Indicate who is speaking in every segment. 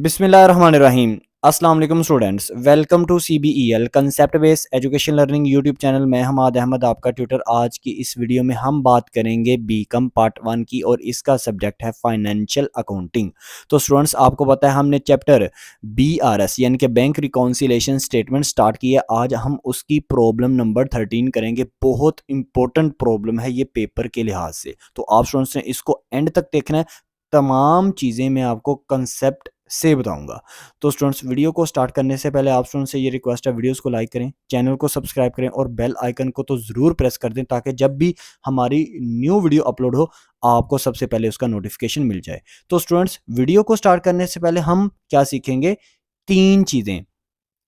Speaker 1: बिस्मिल्लाहिर्रहमानिर्रहीम। अस्सलाम वालेकुम students, welcome to CBEL concept based education learning YouTube channel. मैं हमाद अहमद आपका ट्यूटर। आज की इस वीडियो में हम बात करेंगे बीकॉम पार्ट 1 की और इसका सब्जेक्ट है फाइनेंशियल अकाउंटिंग। तो स्टूडेंट्स, आपको पता है हमने चैप्टर BRS यानी कि बैंक रिकॉन्सिलेशन स्टेटमेंट स्टार्ट किया। आज हम उसकी प्रॉब्लम नंबर 13 करेंगे। बहुत इंपॉर्टेंट प्रॉब्लम है ये पेपर के लिहाज से, तो आप स्टूडेंट्स ने इसको एंड तक देखना है। तमाम चीज़ें मैं आपको कंसेप्ट से बताऊंगा। तो स्टूडेंट्स, वीडियो को स्टार्ट करने से पहले आप स्टूडेंट्स से ये रिक्वेस्ट है, वीडियोस को लाइक करें, चैनल को सब्सक्राइब करें और बेल आइकन को तो ज़रूर प्रेस कर दें ताकि जब भी हमारी न्यू वीडियो अपलोड हो आपको सबसे पहले उसका नोटिफिकेशन मिल जाए। तो स्टूडेंट्स, वीडियो को स्टार्ट करने से पहले हम क्या सीखेंगे? 3 चीज़ें।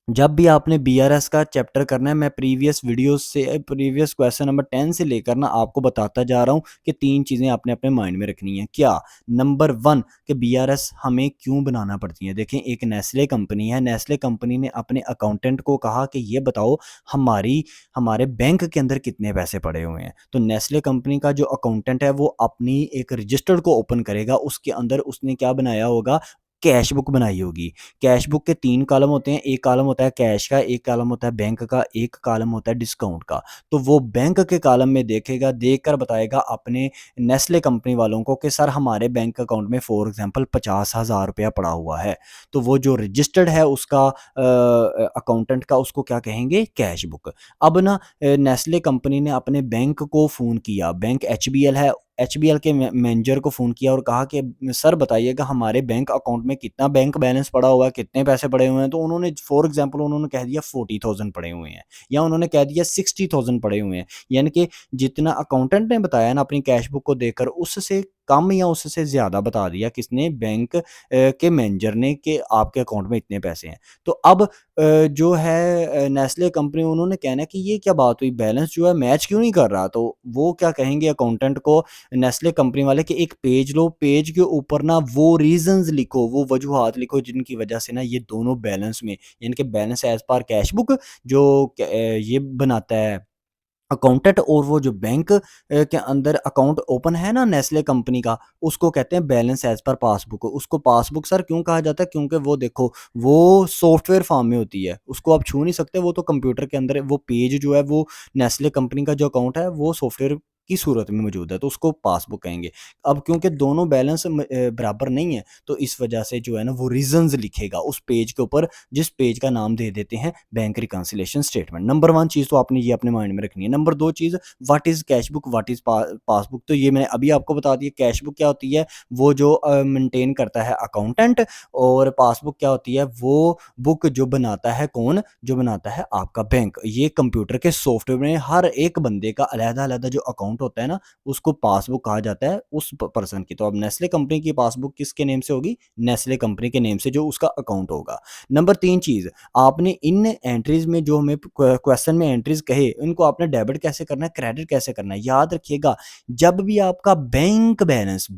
Speaker 1: जब भी आपने BRS का चैप्टर करना है, मैं प्रीवियस वीडियोस से प्रीवियस क्वेश्चन नंबर 10 से लेकर ना आपको बताता जा रहा हूँ कि 3 चीज़ें आपने अपने माइंड में रखनी है। क्या? नंबर 1 कि BRS हमें क्यों बनाना पड़ती है। देखें, एक नेस्ले कंपनी है। नेस्ले कंपनी ने अपने अकाउंटेंट को कहा कि ये बताओ हमारे बैंक के अंदर कितने पैसे पड़े हुए हैं। तो नेस्ले कंपनी का जो अकाउंटेंट है वो अपनी एक रजिस्टर्ड को ओपन करेगा। उसके अंदर उसने क्या बनाया होगा? कैश बुक बनाई होगी। कैश बुक के 3 कॉलम होते हैं। एक कॉलम होता है कैश का, एक कॉलम होता है बैंक का, एक कॉलम होता है डिस्काउंट का। तो वो बैंक के कॉलम में देखेगा, देखकर बताएगा अपने नेस्ले कंपनी वालों को कि सर हमारे बैंक अकाउंट में फॉर एग्जांपल 50,000 रुपया पड़ा हुआ है। तो वो जो रजिस्टर्ड है उसका अकाउंटेंट का, उसको क्या कहेंगे? Cash book. अब ना नेस्ले कंपनी ने अपने बैंक को फ़ोन किया। बैंक HBL है। HBL के मैनेजर को फ़ोन किया और कहा कि सर बताइएगा हमारे बैंक अकाउंट में कितना बैंक बैलेंस पड़ा हुआ है, कितने पैसे पड़े हुए हैं। तो उन्होंने फॉर एग्जांपल उन्होंने कह दिया 40,000 पड़े हुए हैं, या उन्होंने कह दिया 60,000 पड़े हुए हैं। यानी कि जितना अकाउंटेंट ने बताया ना अपनी कैश बुक को देखकर, उससे कम या उससे ज़्यादा बता दिया किसने? बैंक के मैनेजर ने, कि आपके अकाउंट में इतने पैसे हैं। तो अब जो है नेस्ले कंपनी, उन्होंने कहना है कि ये क्या बात हुई, बैलेंस जो है मैच क्यों नहीं कर रहा। तो वो क्या कहेंगे अकाउंटेंट को, नेस्ले कंपनी वाले, कि एक पेज लो, पेज के ऊपर ना वो रीजंस लिखो, वो वजूहात लिखो जिनकी वजह से ना ये दोनों बैलेंस में, यानी कि balance as per cash book जो ये बनाता है अकाउंटेंट, और वो जो बैंक के अंदर अकाउंट ओपन है ना नेस्ले कंपनी का, उसको कहते हैं बैलेंस एज पर पासबुक। उसको पासबुक सर क्यों कहा जाता है? क्योंकि वो देखो, वो सॉफ्टवेयर फॉर्म में होती है, उसको आप छू नहीं सकते, वो तो कंप्यूटर के अंदर है। वो पेज जो है वो नेस्ले कंपनी का जो अकाउंट है वो सॉफ्टवेयर की सूरत में मौजूद है, तो उसको पासबुक कहेंगे। अब क्योंकि दोनों बैलेंस बराबर नहीं है, तो इस वजह से जो है ना वो रीजंस लिखेगा उस पेज के ऊपर, जिस पेज का नाम दे देते हैं बैंक रिकॉन्सिलेशन स्टेटमेंट। नंबर 1 चीज़ तो आपने ये अपने माइंड में रखनी है। Number 2 cheese, what is cash book, what is passbook. तो ये मैंने अभी आपको बता दिया। कैश बुक क्या होती है? वो जो मेंटेन करता है अकाउंटेंट। और पासबुक क्या होती है? वो बुक जो बनाता है कौन? जो बनाता है आपका बैंक। ये कंप्यूटर के सॉफ्टवेयर में हर एक बंदे का अलग-अलग जो अकाउंट होता है ना, उसको पासबुक कहा जाता है उस पर्सन की। तो अब नेस्ले कंपनी की पासबुक किसके नेम से होगी? नेस्ले कंपनी के नेम से जो उसका अकाउंट होगा। नंबर 3 चीज़, आपने इन एंट्रीज में जो हमें क्वेश्चन में एंट्रीज कहे, उनको आपने डेबिट कैसे करना है, क्रेडिट कैसे करना है। याद रखिएगा, जब भी आपका बैंक बैलेंस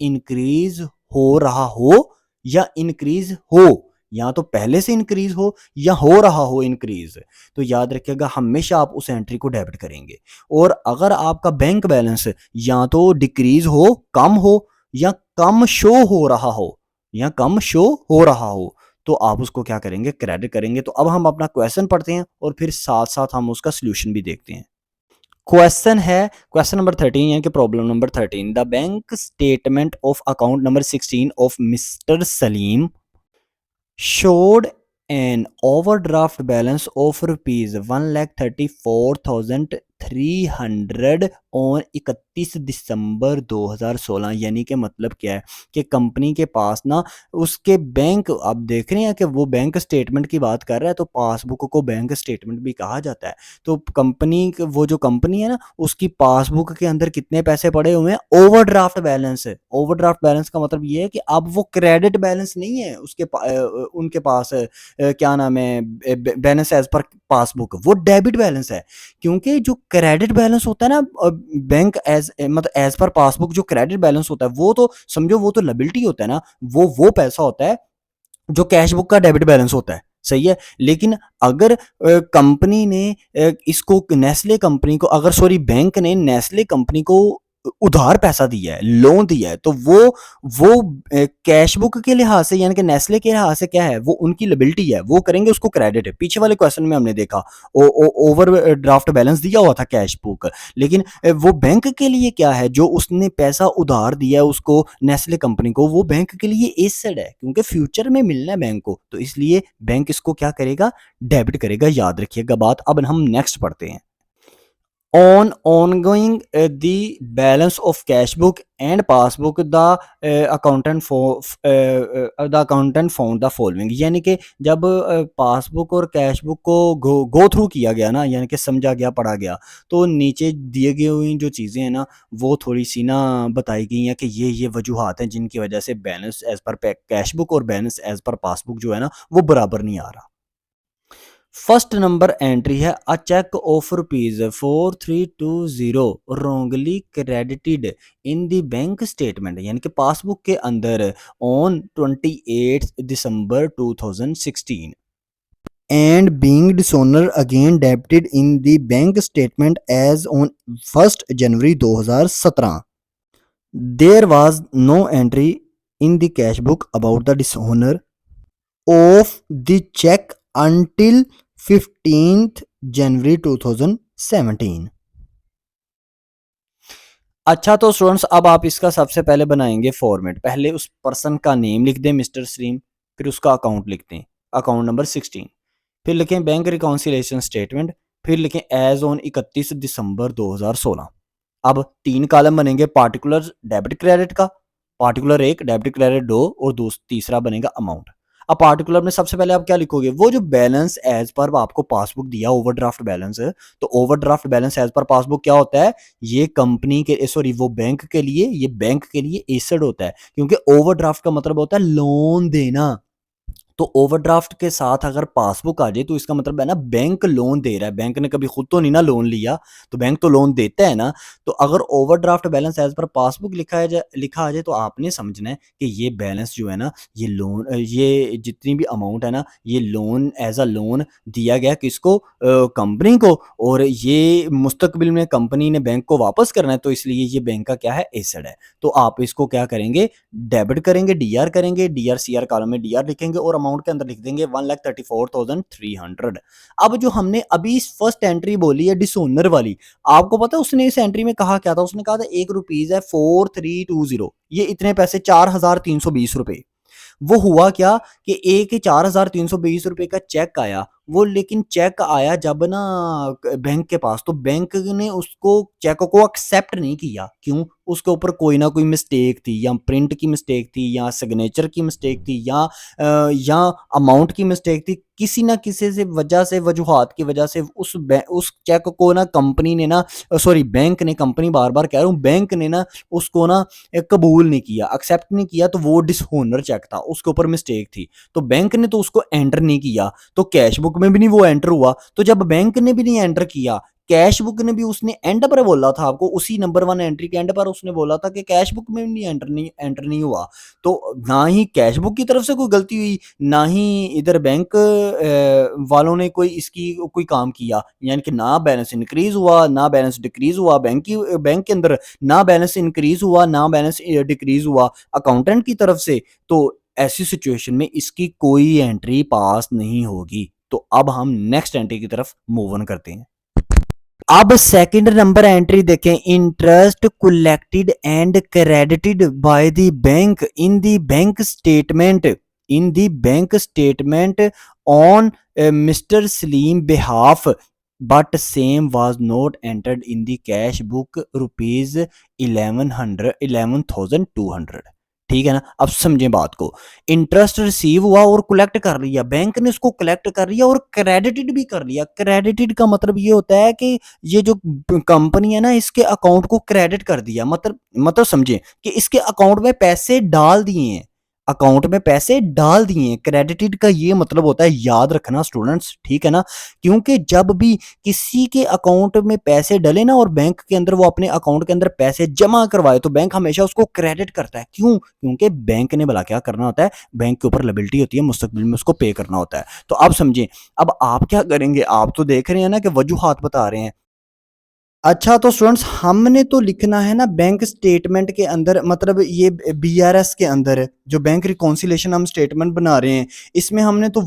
Speaker 1: इंक्रीज हो रहा हो या इंक्रीज हो, या तो पहले से इंक्रीज हो या हो रहा हो इंक्रीज, तो याद रखिएगा हमेशा आप उस एंट्री को डेबिट करेंगे। और अगर आपका बैंक बैलेंस या तो डिक्रीज हो, कम हो, या कम शो हो रहा हो, या कम शो हो रहा हो, तो आप उसको क्या करेंगे? क्रेडिट करेंगे। तो अब हम अपना क्वेश्चन पढ़ते हैं और फिर साथ साथ हम उसका सोल्यूशन भी देखते हैं। क्वेश्चन है क्वेश्चन नंबर 13 यानी कि problem number 13। The bank statement of account number 16 of mister Salim showed an overdraft balance of rupees 1,34,300 on 31 दिसंबर 2016। यानी कि मतलब क्या है कि कंपनी के पास ना उसके बैंक, अब देख रहे हैं कि वो बैंक स्टेटमेंट की बात कर रहा है, तो पासबुक को बैंक स्टेटमेंट भी कहा जाता है। तो कंपनी, वो जो कंपनी है ना, उसकी पासबुक के अंदर कितने पैसे पड़े हुए हैं? ओवरड्राफ्ट बैलेंस है। ओवरड्राफ्ट बैलेंस का मतलब ये है कि अब वो क्रेडिट बैलेंस नहीं है उनके पास क्या नाम है, बैलेंस एज पर पासबुक, वो डेबिट बैलेंस है। क्योंकि जो क्रेडिट बैलेंस होता है ना बैंक एज मतलब एज पर पासबुक, जो क्रेडिट बैलेंस होता है वो तो समझो वो तो लायबिलिटी होता है ना, वो पैसा होता है जो कैश बुक का डेबिट बैलेंस होता है। सही है। लेकिन अगर कंपनी ने इसको नेस्ले कंपनी को, अगर सॉरी बैंक ने नेस्ले कंपनी को उधार पैसा दिया है, लोन दिया है, तो वो कैश बुक के लिहाज से यानी कि नेस्ले के लिहाज से क्या है, वो उनकी लायबिलिटी है, वो करेंगे, उसको क्रेडिट है। पीछे वाले क्वेश्चन में हमने देखा ओवर ड्राफ्ट बैलेंस दिया हुआ था कैश बुक, लेकिन वो बैंक के लिए क्या है, जो उसने पैसा उधार दिया है उसको नेस्ले कंपनी को, वो बैंक के लिए एसेट है, क्योंकि फ्यूचर में मिलना है बैंक को, तो इसलिए बैंक इसको क्या करेगा, डेबिट करेगा। याद रखिएगा बात। अब हम नेक्स्ट पढ़ते हैं। On ongoing the balance of cash book and passbook, the accountant found the following, यानी कि जब पासबुक और कैश बुक को गो थ्रू किया गया ना, यानी कि समझा गया, पढ़ा गया, तो नीचे दिए गए हुई जो चीज़ें हैं ना, वो थोड़ी सी ना बताई गई हैं कि ये वजूहात हैं जिनकी वजह से balance as per cash book और बैलेंस एज पर पासबुक जो है ना, वो बराबर नहीं आ रहा। फर्स्ट नंबर एंट्री है, a cheque of ₹4320 wrongly credited in the bank statement, यानी कि पासबुक के अंदर on 28 December 2016 and being dishonour again debited in the bank statement as on 1 January 2017। There was no entry in the cash book about the dishonour of the check until 15th January 2017। अच्छा, तो students अब आप इसका सबसे पहले बनाएंगे format. पहले उस पर्सन का नेम लिख दें मिस्टर सलीम, फिर उसका अकाउंट लिखते हैं, अकाउंट नंबर 16, फिर लिखें बैंक रिकॉन्सिलेशन स्टेटमेंट, फिर लिखें एज ऑन 31 दिसंबर 2016। अब 3 कॉलम बनेंगे पार्टिकुलर डेबिट क्रेडिट का, पार्टिकुलर 1, डेबिट क्रेडिट 2 और तीसरा बनेगा अमाउंट। अब पार्टिकुलर में सबसे पहले आप क्या लिखोगे, वो जो बैलेंस एज पर आपको पासबुक दिया ओवरड्राफ्ट बैलेंस है, तो overdraft balance as per passbook क्या होता है, ये कंपनी के सॉरी वो बैंक के लिए, ये बैंक के लिए एसेट होता है, क्योंकि ओवरड्राफ्ट का मतलब होता है लोन देना। तो ओवरड्राफ्ट के साथ अगर पासबुक आ जाए तो इसका मतलब है ना बैंक लोन दे रहा है, बैंक ने कभी खुद तो नहीं ना लोन लिया, तो बैंक तो लोन देता है ना। तो अगर overdraft balance as per passbook लिखा आ जाए तो आपने समझना है कि ये बैलेंस जो है ना, ये लोन, ये जितनी भी अमाउंट है ना, ये लोन एज अ लोन दिया गया किसको, कंपनी को, और ये मुस्तकबिल में कंपनी ने बैंक को वापस करना है, तो इसलिए ये बैंक का क्या है, एसेट है। तो आप इसको क्या करेंगे, डेबिट करेंगे, डीआर करेंगे, डीआर सीआर कॉलम में डीआर लिखेंगे और अमाउंट के अंदर लिख देंगे 1,34,300। अब जो हमने अभी फर्स्ट एंट्री बोली है डिसोनर वाली, आपको पता है उसने इस एंट्री में कहा क्या था, उसने कहा था ₹1 है 4320, ये इतने पैसे 4,320 रुपए। वो हुआ क्या कि एक 4,320 रुपए का चेक आया, वो लेकिन चेक आया जब ना बैंक के पास, तो बैंक ने उसको चेक को एक्सेप्ट नहीं किया। क्यों? उसके ऊपर कोई ना कोई मिस्टेक थी, या प्रिंट की मिस्टेक थी, या सिग्नेचर की मिस्टेक थी, या अमाउंट की मिस्टेक थी, किसी ना किसी से वजह से, वजूहात की वजह से उस चेक को ना कंपनी ने ना, सॉरी बैंक ने, कंपनी बार बार कह रहा हूँ, बैंक ने ना उसको ना कबूल नहीं किया, एक्सेप्ट नहीं किया, तो वो डिसहोनर चेक था, उसके ऊपर मिस्टेक थी, तो बैंक ने तो उसको एंटर नहीं किया, तो कैश बुक में भी नहीं वो एंटर हुआ। तो जब बैंक ने भी नहीं एंटर किया, कैश बुक ने भी, उसने एंड पर बोला था आपको, उसी नंबर 1 एंट्री के एंड पर उसने बोला था कि कैश बुक में भी एंटर नहीं हुआ। तो ना ही कैश बुक की तरफ से कोई गलती हुई, ना ही इधर बैंक वालों ने कोई इसकी कोई काम किया, यानी कि ना बैलेंस इंक्रीज हुआ, ना बैलेंस डिक्रीज हुआ, बैंक के अंदर ना बैलेंस इंक्रीज हुआ, ना बैलेंस डिक्रीज हुआ अकाउंटेंट की तरफ से। तो ऐसी सिचुएशन में इसकी कोई एंट्री पास नहीं होगी। तो अब हम नेक्स्ट एंट्री की तरफ मूव ऑन करते हैं। अब सेकंड नंबर एंट्री देखें, interest collected and credited by the bank in the bank statement, in the bank statement on mister Salim behalf, but same was not entered in the cash book ₹11,200। ठीक है ना? अब समझें बात को। इंटरेस्ट रिसीव हुआ और कलेक्ट कर लिया, बैंक ने उसको कलेक्ट कर लिया और क्रेडिटेड भी कर लिया। क्रेडिटेड का मतलब ये होता है कि ये जो कंपनी है ना, इसके अकाउंट को क्रेडिट कर दिया, मतलब समझे कि इसके अकाउंट में पैसे डाल दिए हैं, अकाउंट में पैसे डाल दिए हैं। क्रेडिटेड का ये मतलब होता है, याद रखना स्टूडेंट्स, ठीक है ना? क्योंकि जब भी किसी के अकाउंट में पैसे डले ना और बैंक के अंदर वो अपने अकाउंट के अंदर पैसे जमा करवाए, तो बैंक हमेशा उसको क्रेडिट करता है। क्यों? क्योंकि बैंक ने भला क्या करना होता है, बैंक के ऊपर लायबिलिटी होती है, मुस्तकबिल में उसको पे करना होता है। तो अब समझें, अब आप क्या करेंगे, आप तो देख रहे हैं ना कि वजूहात बता रहे हैं, अच्छा तो स्टूडेंट्स हमने तो लिखना है ना बैंक स्टेटमेंट के अंदर, मतलब ये बीआरएस के अंदर जो बैंक रिकॉन्सिलेशन हम स्टेटमेंट बना रहे हैं, इसमें हमने तो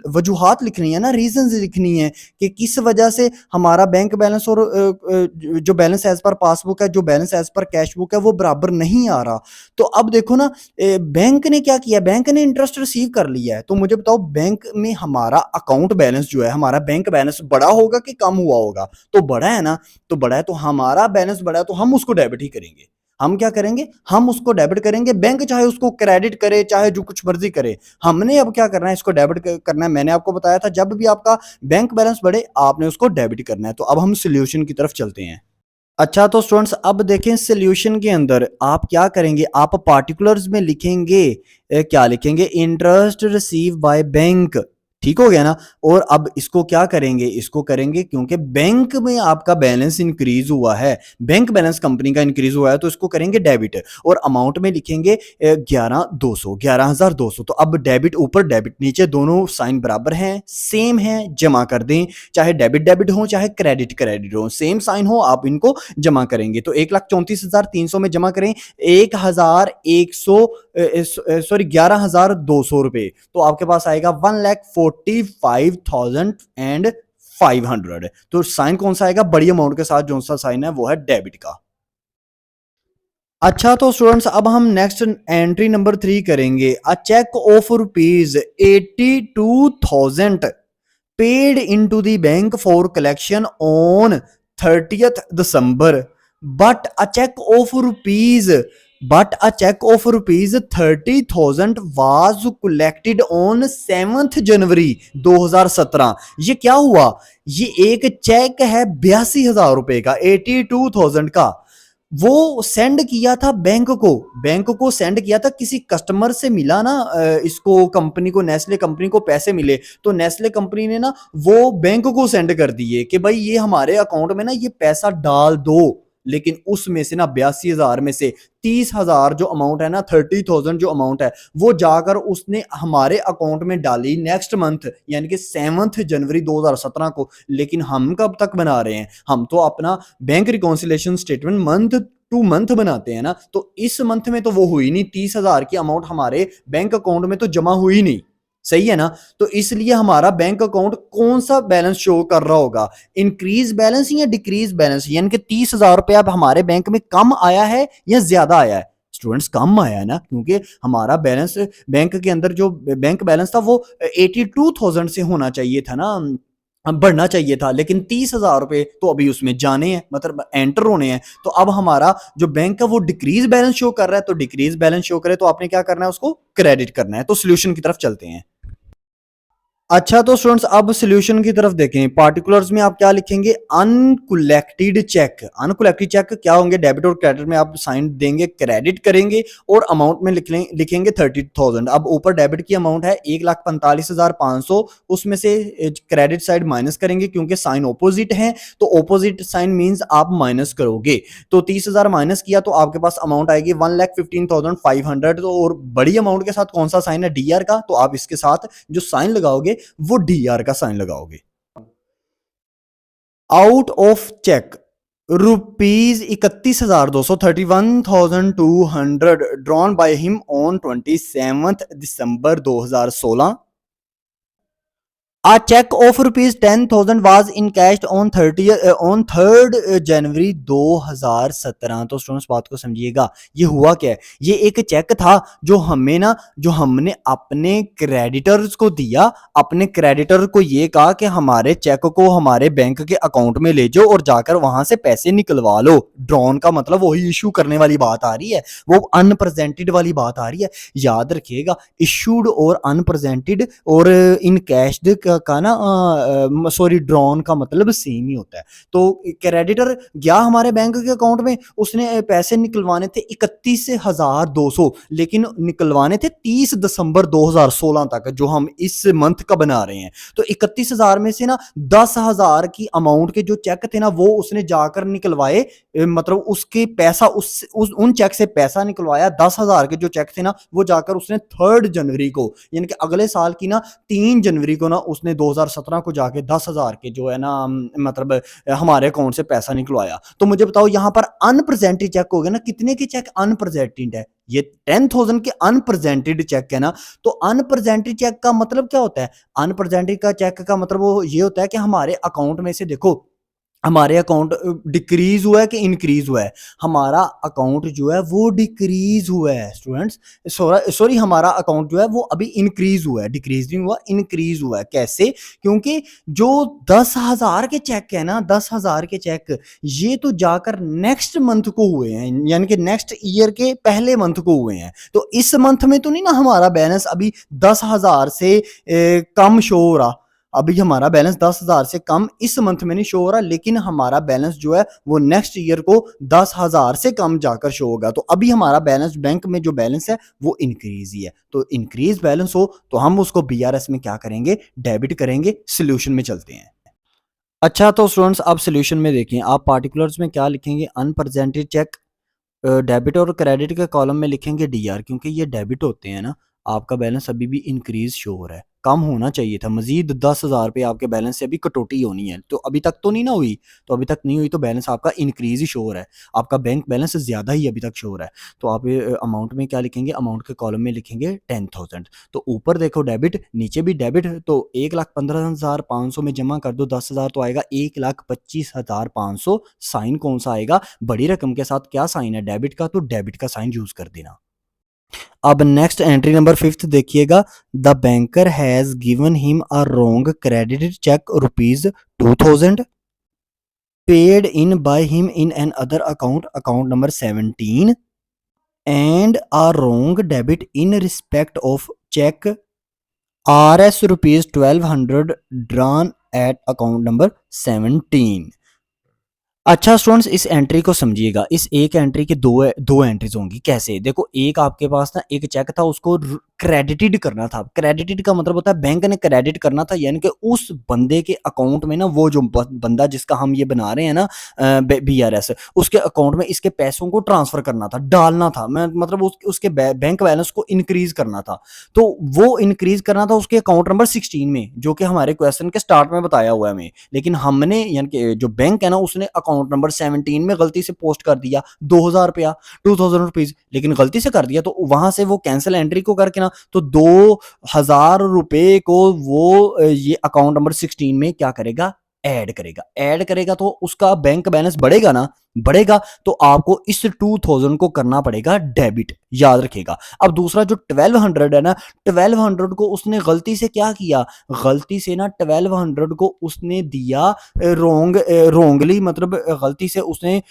Speaker 1: वजूहात लिखनी है ना, रीजंस लिखनी है कि किस वजह से हमारा बैंक बैलेंस और जो बैलेंस एज पर पासबुक है, जो balance as per cash book है, वो बराबर नहीं आ रहा। तो अब देखो ना, बैंक ने क्या किया, बैंक ने इंटरेस्ट रिसीव कर लिया है। तो मुझे बताओ बैंक में हमारा अकाउंट बैलेंस जो है, हमारा बैंक बैलेंस बड़ा होगा कि कम हुआ होगा? तो बड़ा है ना, तो बड़ा है तो हमारा बैलेंस बड़ा है, तो हम उसको डेबिट ही करेंगे। हम क्या करेंगे, हम उसको डेबिट करेंगे। बैंक चाहे उसको क्रेडिट करे, चाहे जो कुछ मर्जी करे, हमने अब क्या करना है, इसको डेबिट करना है। मैंने आपको बताया था जब भी आपका बैंक बैलेंस बढ़े आपने उसको डेबिट करना है। तो अब हम सोल्यूशन की तरफ चलते हैं। अच्छा तो स्टूडेंट्स अब देखें सोल्यूशन के अंदर आप क्या करेंगे, आप पार्टिकुलर्स में लिखेंगे, क्या लिखेंगे, इंटरेस्ट रिसीव बाय बैंक। ठीक हो गया ना। और अब इसको क्या करेंगे, इसको करेंगे क्योंकि बैंक में आपका बैलेंस इंक्रीज हुआ है, बैंक बैलेंस कंपनी का इंक्रीज हुआ है, तो इसको करेंगे डेबिट। और अमाउंट में लिखेंगे 11,200। तो अब डेबिट ऊपर डेबिट नीचे दोनों साइन बराबर हैं, सेम है, जमा कर दें। चाहे डेबिट डेबिट हो चाहे क्रेडिट क्रेडिट हो, सेम साइन हो, आप इनको जमा करेंगे। तो 1,34,300 में जमा करें 1,100 सॉरी 11,200 रुपए। तो आपके पास आएगा 1,45,500। तो साइन कौन सा आएगा, बड़ी अमाउंट के साथ जो सा साइन है वो है डेबिट का। अच्छा तो स्टूडेंट्स अब हम नेक्स्ट एंट्री नंबर 3 करेंगे। अ cheque of ₹82,000 paid into the bank for collection on 30th December, but a check of rupees rupees 30,000 was collected on 7th January 2017। ये क्या हुआ, ये एक चेक है 82,000 रुपए का, 82,000 का, वो सेंड किया था बैंक को सेंड किया था, किसी कस्टमर से मिला ना, इसको कंपनी को, नेस्ले कंपनी को पैसे मिले, तो नेस्ले कंपनी ने ना वो बैंक को सेंड कर दिए कि भाई ये हमारे अकाउंट में ना ये पैसा डाल दो। लेकिन उसमें से ना 82,000 में से 30,000 जो अमाउंट है ना, 30,000 जो अमाउंट है, वो जाकर उसने हमारे अकाउंट में डाली नेक्स्ट मंथ, यानी कि 7 जनवरी 2017 को। लेकिन हम कब तक बना रहे हैं, हम तो अपना bank reconciliation statement month two month बनाते हैं ना। तो इस मंथ में तो वो हुई नहीं, 30,000 की अमाउंट हमारे बैंक अकाउंट में तो जमा हुई नहीं। सही है ना। तो इसलिए हमारा बैंक अकाउंट कौन सा बैलेंस शो कर रहा होगा, इंक्रीज बैलेंस या डिक्रीज बैलेंस, यानी कि 30,000 रुपया अब हमारे बैंक में कम आया है या ज्यादा आया है? स्टूडेंट्स कम आया है ना, क्योंकि हमारा बैलेंस बैंक के अंदर जो बैंक बैलेंस था वो 82,000 से होना चाहिए था ना, बढ़ना चाहिए था। लेकिन 30,000 रुपए तो अभी उसमें जाने हैं, मतलब एंटर होने हैं। तो अब हमारा जो बैंक का वो डिक्रीज बैलेंस शो कर रहा है, तो डिक्रीज बैलेंस शो करे तो आपने क्या करना है, उसको क्रेडिट करना है। तो सोल्यूशन की तरफ चलते हैं। अच्छा तो स्टूडेंट्स अब सॉल्यूशन की तरफ देखें। पार्टिकुलर्स में आप क्या लिखेंगे, अनकलेक्टेड चेक। अनकलेक्टेड चेक क्या होंगे, डेबिट और क्रेडिट में आप साइन देंगे, क्रेडिट करेंगे, और अमाउंट में लिखेंगे 30,000। अब ऊपर डेबिट की अमाउंट है 1,45,500, उसमें से क्रेडिट साइड माइनस करेंगे क्योंकि साइन ऑपोजिट है, तो ऑपोजिट साइन मीन्स आप माइनस करोगे। तो 30,000 माइनस किया तो आपके पास अमाउंट आएगी 1,15,500। तो और बड़ी अमाउंट के साथ कौन सा साइन है, डीआर का, तो आप इसके साथ जो साइन लगाओगे वो डीआर का साइन लगाओगे। Out of cheque ₹31,200 31,200 drawn by him on 27th December 2016। A check of ₹10,000 was encashed on 3rd जनवरी 2017। तो स्टूडेंट्स बात को समझिएगा, ये हुआ क्या है, ये एक चेक था जो हमें ना, जो हमने अपने क्रेडिटर्स को दिया। अपने क्रेडिटर को ये कहा कि हमारे चेक को हमारे बैंक के अकाउंट में ले जाओ और जाकर वहां से पैसे निकलवा लो। ड्रॉन का मतलब वही इशू करने वाली बात आ रही है, वो अनप्रेजेंटेड वाली बात आ रही है। याद रखिएगा, इशूड और अनप्रेजेंटेड और इनकैश्ड का ना, सॉरी, ड्रॉन का मतलब सेम ही होता है। तो क्रेडिटर गया हमारे बैंक के अकाउंट में, उसने पैसे निकलवाने थे 31,200, लेकिन निकलवाने थे 30 दिसंबर 2016 तक, जो हम इस मंथ का बना रहे हैं। तो 31,000 में से ना 10,000 की अमाउंट के जो चेक थे ना, वो उसने जाकर निकलवाए मतलब उसके पैसा उन चेक से पैसा निकलवाया। 10,000 के जो चेक थे ना वो जाकर उसने 3 जनवरी को, यानी कि अगले साल की ना 3 जनवरी को ना उसने 2017 को जाके 10,000 के जो है ना मतलब हमारे अकाउंट से पैसा निकलवाया। तो मुझे बताओ यहाँ पर अनप्रेजेंटेड चेक हो गया ना, कितने के चेक अनप्रेजेंटेड है? ये 10,000 के अनप्रेजेंटेड चेक है ना। तो अनप्रेजेंटेड चेक का मतलब क्या होता है? अनप्रेजेंटेड का चेक का मतलब वो ये होता है कि हमारे अकाउंट में से देखो, हमारे अकाउंट डिक्रीज हुआ है कि इंक्रीज हुआ है? हमारा अकाउंट जो है वो डिक्रीज हुआ है स्टूडेंट्स। सॉरी, हमारा अकाउंट जो है वो अभी इंक्रीज हुआ है, डिक्रीज नहीं हुआ, इंक्रीज हुआ है। कैसे? क्योंकि जो 10,000 के चेक है ना, 10,000 के चेक ये तो जाकर नेक्स्ट मंथ को हुए हैं, यानी कि नेक्स्ट ईयर के पहले मंथ को हुए हैं। तो इस मंथ में तो नहीं ना हमारा बैलेंस अभी 10,000 से कम शो हो रहा। अभी हमारा बैलेंस 10,000 से कम इस मंथ में नहीं शो हो रहा, लेकिन हमारा बैलेंस जो है वो नेक्स्ट ईयर को 10,000 से कम जाकर शो होगा। तो अभी हमारा बैलेंस बैंक में जो बैलेंस है वो इंक्रीज ही है। तो इंक्रीज बैलेंस हो तो हम उसको बीआरएस में क्या करेंगे? डेबिट करेंगे। सोल्यूशन में चलते हैं। अच्छा, तो स्टूडेंट्स अब सोल्यूशन में देखें, आप पार्टिकुलर्स में क्या लिखेंगे? अनप्रेजेंटेड चेक, डेबिट और क्रेडिट के कॉलम में लिखेंगे डीआर, क्योंकि ये डेबिट होते हैं ना। आपका बैलेंस अभी भी इंक्रीज शो हो रहा है, कम होना चाहिए था। मजीद 10,000 रुपये आपके बैलेंस से अभी कटौती होनी है। तो अभी तक तो नहीं ना हुई, तो अभी तक नहीं हुई तो बैलेंस आपका इंक्रीज ही शो हो रहा है। आपका बैंक बैलेंस ज़्यादा ही अभी तक शो हो रहा है। तो आप अमाउंट में क्या लिखेंगे? अमाउंट के कॉलम में लिखेंगे 10,000। तो ऊपर देखो डेबिट, नीचे भी डेबिट, तो 1,15,500 में जमा कर दो 10,000 तो आएगा 1,25,500। साइन कौन सा आएगा? बड़ी रकम के साथ क्या साइन है? डेबिट का, तो डेबिट का साइन यूज कर देना। अब नेक्स्ट एंट्री नंबर 5 देखिएगा। The banker has given him a wrong credit cheque ₹2,000 paid in by him in an other account, account number 17, and a wrong debit in respect of cheque RS ₹1,200 drawn at account number 17। अच्छा students, इस entry को समझिएगा। इस एक entry के दो entries होंगी। कैसे? देखो, एक आपके पास ना एक चेक था, उसको क्रेडिटेड करना था। क्रेडिटेड का मतलब होता है बैंक ने क्रेडिट करना था, यानी कि उस बंदे के अकाउंट में ना, वो जो बंदा जिसका हम ये बना रहे हैं ना बीआरएस, उसके अकाउंट में इसके पैसों को ट्रांसफर करना था, डालना था। मैं मतलब उसके बैंक बैलेंस को इंक्रीज करना था। तो वो इंक्रीज करना था उसके अकाउंट नंबर 16 में, जो कि हमारे क्वेश्चन के स्टार्ट में बताया हुआ है हमें। लेकिन हमने, यानी कि जो बैंक है ना, उसने अकाउंट नंबर 17 में गलती से पोस्ट कर दिया 2,000 रुपया, 2,000 रुपीज, लेकिन गलती से कर दिया। तो वहां से वो कैंसिल एंट्री को करके ना, तो 2,000 रुपए को वो ये अकाउंट नंबर 16 में क्या करेगा? ऐड करेगा। ऐड करेगा तो उसका बैंक बैलेंस बढ़ेगा ना, बढ़ेगा। तो आपको इस 2,000 को करना पड़ेगा डेबिट, याद रखिएगा। अब दूसरा जो 1,200 है ना, 1,200 को उसने गलती से क्या किया? गलती से ना 1,200 को उसने दिया रोंगली, मतलब गलती से उसने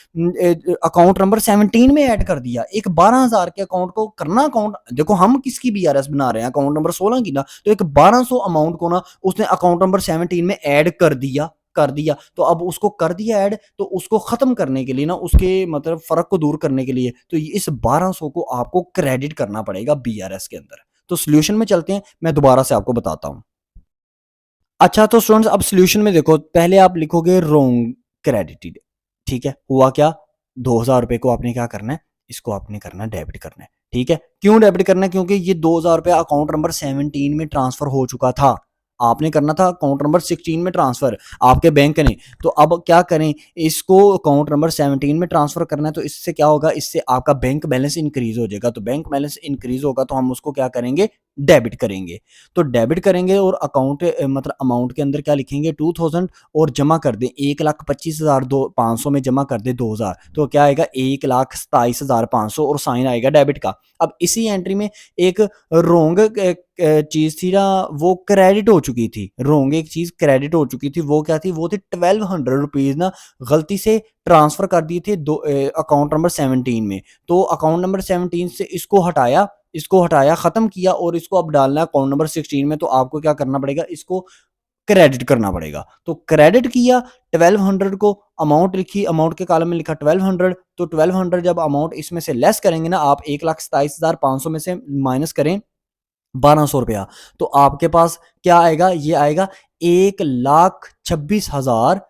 Speaker 1: अकाउंट नंबर 17 में ऐड कर दिया। एक 12,000 के अकाउंट को करना, अकाउंट देखो हम किसकी बीआरएस बना रहे हैं, अकाउंट नंबर 16 की ना। तो एक 1,200 अमाउंट को ना उसने अकाउंट नंबर 17 में ऐड कर दिया। तो अब उसको कर दिया ऐड, तो उसको खत्म करने के लिए ना, उसके मतलब फर्क को दूर करने के लिए, तो इस 1,200 को आपको क्रेडिट करना पड़ेगा बीआरएस के अंदर। तो सोल्यूशन में चलते हैं, मैं दोबारा से आपको बताता हूं। अच्छा, तो स्टूडेंट्स अब सॉल्यूशन में देखो, पहले आप लिखोगे रोंग क्रेडिटेड। ठीक है, हुआ क्या? 2,000 रुपए को आपने क्या करना है? इसको आपने करना है डेबिट करना है। ठीक है, क्यों डेबिट करना है? क्योंकि ये 2,000 रुपया अकाउंट नंबर 17 में ट्रांसफर हो चुका था। आपने करना था अकाउंट नंबर 16 में ट्रांसफर, आपके बैंक ने। तो अब क्या करें? इसको अकाउंट नंबर 17 में ट्रांसफर करना है, तो इससे क्या होगा? इससे आपका बैंक बैलेंस इंक्रीज हो जाएगा। तो बैंक बैलेंस इंक्रीज होगा तो हम उसको क्या करेंगे? डेबिट करेंगे। तो डेबिट करेंगे और अकाउंट मतलब अमाउंट के अंदर क्या लिखेंगे? 2,000, और जमा कर दें 1,25,500 में जमा कर दें 2,000, तो क्या आएगा? 1,27,500 और साइन आएगा डेबिट का। अब इसी एंट्री में एक रोंग चीज थी ना, वो क्रेडिट हो चुकी थी। रोंग एक चीज क्रेडिट हो चुकी थी, वो क्या थी? वो थी 1,200 रुपीज ना, गलती से ट्रांसफर कर दिए थे अकाउंट नंबर 17 में। तो अकाउंट नंबर 17 से इसको हटाया, खत्म किया, और इसको अब डालना है अकाउंट नंबर 16 में। तो आपको क्या करना पड़ेगा? इसको क्रेडिट करना पड़ेगा। तो क्रेडिट किया 1,200 को, अमाउंट लिखी, अमाउंट के कॉलम में लिखा 1,200। तो 1,200 जब अमाउंट इसमें से लेस करेंगे ना, आप 1,27,500 में से माइनस करें 1,200 रुपया, तो आपके पास क्या आएगा? ये आएगा 1,26,300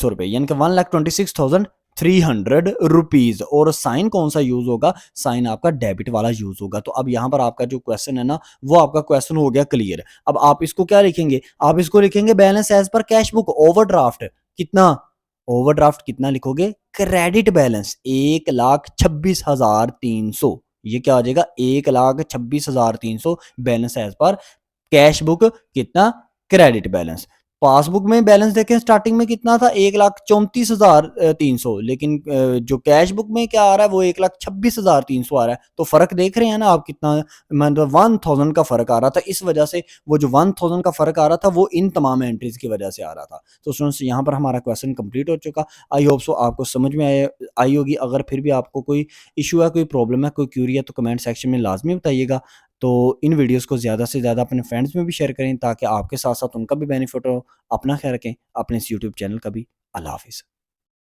Speaker 1: रुपए, यानी कि 1,26,300 300 रुपीज। और साइन कौन सा यूज होगा, साइन आपका डेबिट वाला यूज होगा। तो अब यहां पर आपका जो क्वेश्चन है ना, वो आपका क्वेश्चन हो गया क्लियर। अब आप इसको क्या लिखेंगे, आप इसको लिखेंगे balance as per cash book overdraft कितना, ओवरड्राफ्ट कितना लिखोगे, क्रेडिट बैलेंस 1,26,300। ये क्या आ जाएगा, 1,26,300 balance as per cash book कितना, क्रेडिट बैलेंस। पासबुक में बैलेंस देखें स्टार्टिंग में कितना था, 1,34,300, लेकिन जो कैश बुक में क्या आ रहा है वो 1,26,300 आ रहा है। तो फर्क देख रहे हैं ना आप कितना, मतलब 1000 का फर्क आ रहा था। इस वजह से वो जो 1000 का फर्क आ रहा था वो इन तमाम एंट्रीज की वजह से आ रहा था। तो स्टूडेंट्स यहाँ पर हमारा क्वेश्चन कंप्लीट हो चुका। आई होप सो आपको समझ में आई होगी। अगर फिर भी आपको कोई इशू है, कोई प्रॉब्लम है, कोई क्यूरी है, तो कमेंट सेक्शन में लाजमी बताइएगा। तो इन वीडियोस को ज़्यादा से ज़्यादा अपने फ्रेंड्स में भी शेयर करें ताकि आपके साथ साथ उनका भी बेनिफिट हो। अपना ख्याल रखें, अपने इस यूट्यूब चैनल का भी। अल्लाह हाफिज़।